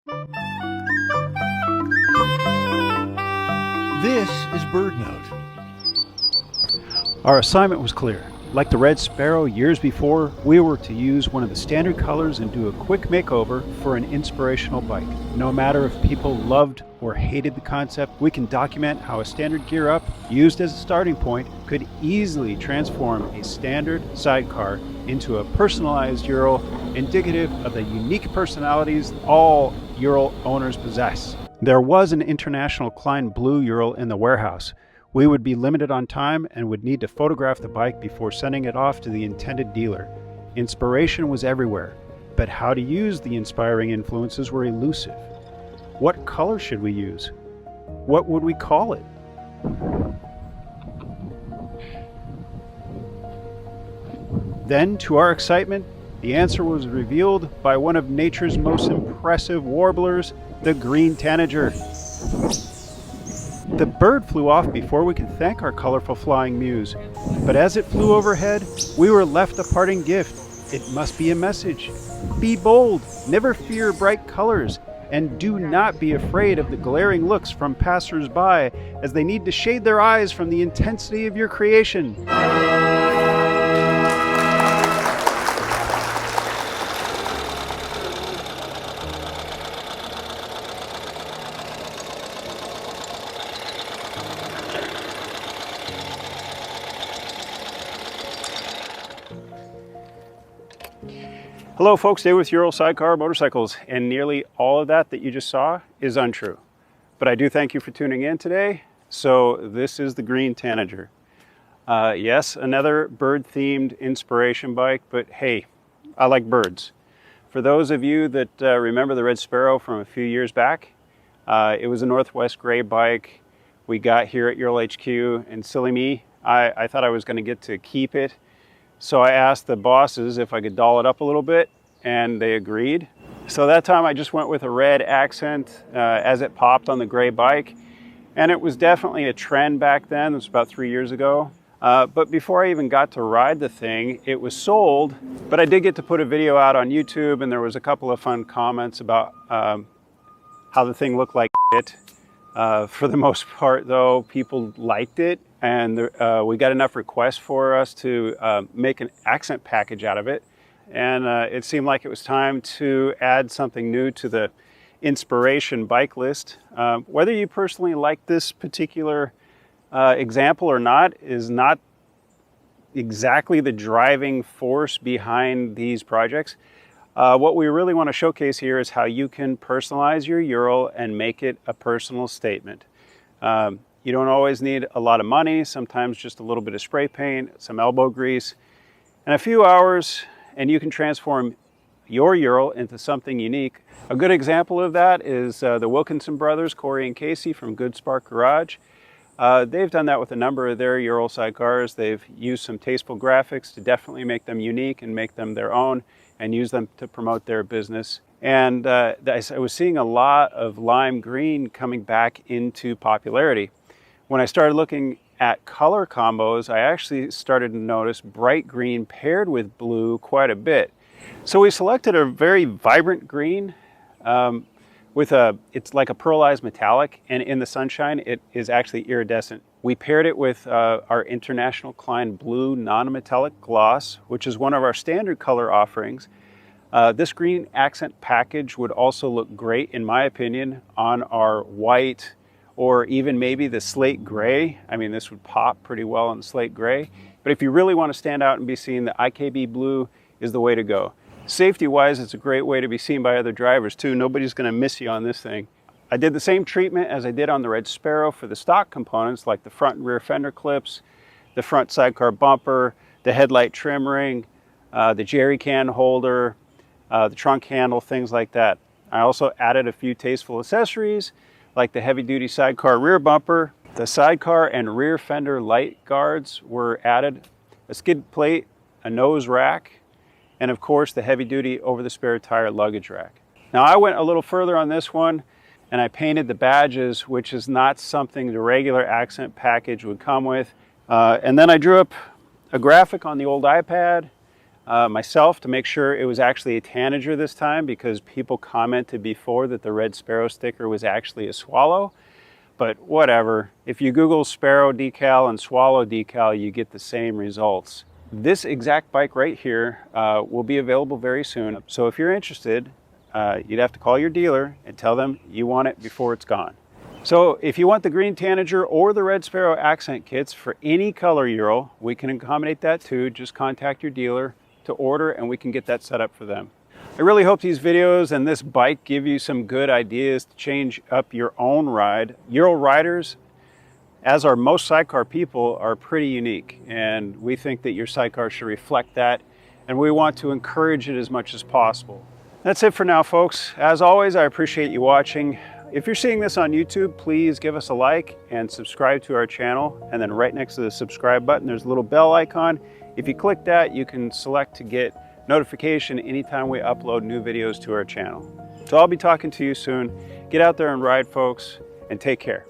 This is BirdNote. Our assignment was clear. Like the Red Sparrow years before, we were to use one of the standard colors and do a quick makeover for an inspirational bike. No matter if people loved or hated the concept, we can document how a standard gear up, used as a starting point, could easily transform a standard sidecar into a personalized Ural, indicative of the unique personalities all Ural owners possess. There was an international Klein blue Ural in the warehouse. We would be limited on time and would need to photograph the bike before sending it off to the intended dealer. Inspiration was everywhere, but how to use the inspiring influences were elusive. What color should we use? What would we call it? Then, to our excitement, the answer was revealed by one of nature's most impressive warblers, the Green Tanager. The bird flew off before we could thank our colorful flying muse, but as it flew overhead, we were left a parting gift. It must be a message. Be bold, never fear bright colors, and do not be afraid of the glaring looks from passers-by as they need to shade their eyes from the intensity of your creation. Hello folks, Dave with Ural Sidecar Motorcycles, and nearly all of that you just saw is untrue. But I do thank you for tuning in today. So this is the Green Tanager. Yes, another bird-themed inspiration bike, but hey, I like birds. For those of you that remember the Red Sparrow from a few years back, it was a Northwest Gray bike we got here at Ural HQ, and silly me, I thought I was going to get to keep it. So I asked the bosses if I could doll it up a little bit, and they agreed. So that time I just went with a red accent as it popped on the gray bike. And it was definitely a trend back then. It was about 3 years ago. But before I even got to ride the thing, it was sold. But I did get to put a video out on YouTube, and there was a couple of fun comments about how the thing looked like shit. For the most part, though, people liked it. And we got enough requests for us to make an accent package out of it. And it seemed like it was time to add something new to the inspiration bike list. Whether you personally like this particular example or not is not exactly the driving force behind these projects. What we really want to showcase here is how you can personalize your Ural and make it a personal statement. You don't always need a lot of money, sometimes just a little bit of spray paint, some elbow grease, and a few hours, and you can transform your Ural into something unique. A good example of that is the Wilkinson brothers, Corey and Casey from Good Spark Garage. They've done that with a number of their Ural sidecars. They've used some tasteful graphics to definitely make them unique and make them their own and use them to promote their business. And I was seeing a lot of lime green coming back into popularity. When I started looking at color combos, I actually started to notice bright green paired with blue quite a bit. So we selected a very vibrant green it's like a pearlized metallic, and in the sunshine it is actually iridescent. We paired it with our International Klein blue non-metallic gloss, which is one of our standard color offerings. This green accent package would also look great, in my opinion, on our white or even maybe the slate gray. I mean, this would pop pretty well on the slate gray. But if you really want to stand out and be seen, the IKB blue is the way to go. Safety-wise, it's a great way to be seen by other drivers too. Nobody's going to miss you on this thing. I did the same treatment as I did on the Red Sparrow for the stock components, like the front and rear fender clips, the front sidecar bumper, the headlight trim ring, the jerry can holder, the trunk handle, things like that. I also added a few tasteful accessories, like the heavy-duty sidecar rear bumper. The sidecar and rear fender light guards were added, a skid plate, a nose rack, and of course the heavy-duty over-the-spare tire luggage rack. Now I went a little further on this one, and I painted the badges, which is not something the regular accent package would come with. And then I drew up a graphic on the old iPad, myself to make sure it was actually a tanager this time, because people commented before that the red sparrow sticker was actually a swallow. But whatever, if you Google sparrow decal and swallow decal, you get the same results. This exact bike right here will be available very soon. So if you're interested, you'd have to call your dealer and tell them you want it before it's gone. So if you want the Green Tanager or the Red Sparrow accent kits for any color Ural, we can accommodate that too. Just contact your dealer to order and we can get that set up for them. I really hope these videos and this bike give you some good ideas to change up your own ride. Ural riders, as are most sidecar people, are pretty unique, and we think that your sidecar should reflect that, and we want to encourage it as much as possible. That's it for now, folks. As always, I appreciate you watching. If you're seeing this on YouTube, please give us a like and subscribe to our channel. And then right next to the subscribe button, there's a little bell icon. If you click that, you can select to get notification anytime we upload new videos to our channel. So I'll be talking to you soon. Get out there and ride, folks, and take care.